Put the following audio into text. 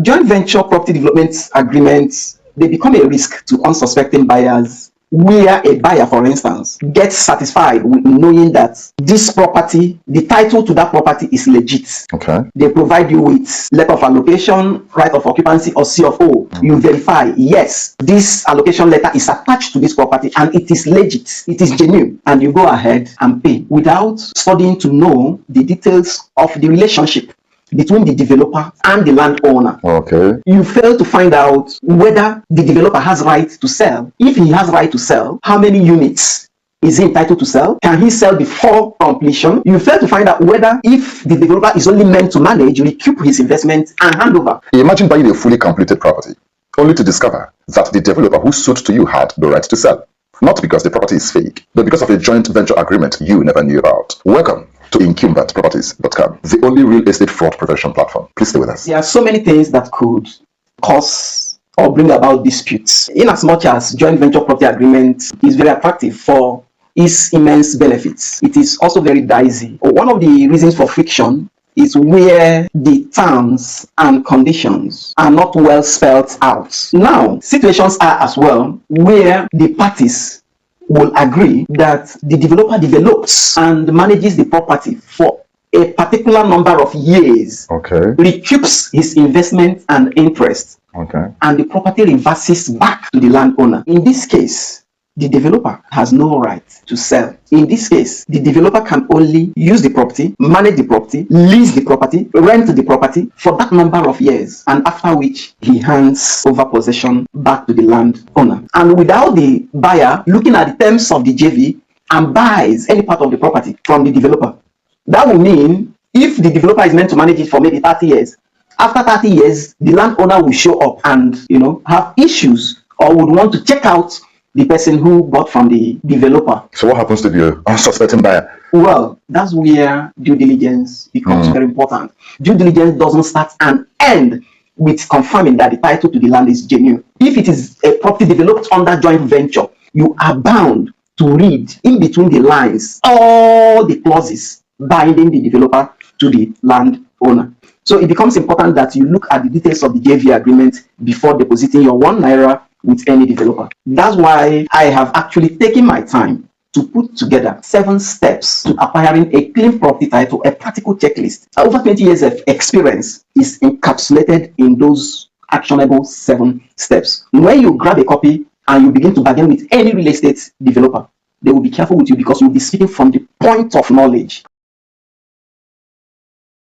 Joint venture property development agreements, they become a risk to unsuspecting buyers where a buyer, for instance, gets satisfied with knowing that this property, the title to that property is legit. Okay. They provide you with letter of allocation, right of occupancy, or CofO. You verify, yes, this allocation letter is attached to this property and it is legit, it is genuine, and you go ahead and pay without studying to know the details of the relationship between the developer and the landowner. Okay. You fail to find out whether the developer has right to sell. If he has right to sell, how many units is he entitled to sell? Can he sell before completion? You fail to find out whether, if the developer is only meant to manage, recoup his investment and hand over. Imagine buying a fully completed property, only to discover that the developer who sold to you had the right to sell. Not because the property is fake, but because of a joint venture agreement you never knew about. Welcome to Encumbered.com, the only real estate fraud prevention platform. Please stay with us. There are so many things that could cause or bring about disputes. In as much as joint venture property agreement is very attractive for its immense benefits, it is also very dicey. One of the reasons for friction is where the terms and conditions are not well spelled out. Now, situations are as well where the parties will agree that the developer develops and manages the property for a particular number of years, Okay. recoups his investment and interest, Okay. and the property reverses back to the landowner. In this case, the developer has no right to sell. In this case, the developer can only use the property, manage the property, lease the property, rent the property for that number of years, and after which he hands over possession back to the landowner. And without the buyer looking at the terms of the JV and buys any part of the property from the developer. That will mean if the developer is meant to manage it for maybe 30 years, after 30 years, the landowner will show up and, have issues or would want to check out the person who bought from the developer. So what happens to the unsuspecting buyer? Well, that's where due diligence becomes very important. Due diligence doesn't start and end with confirming that the title to the land is genuine. If it is a property developed under joint venture, you are bound to read in between the lines all the clauses binding the developer to the landowner. So it becomes important that you look at the details of the JV agreement before depositing your #1 with any developer. That's why I have actually taken my time to put together 7 steps to acquiring a clean property title, a practical checklist. Over 20 years of experience is encapsulated in those actionable 7 steps. When you grab a copy and you begin to bargain with any real estate developer, they will be careful with you because you'll be speaking from the point of knowledge.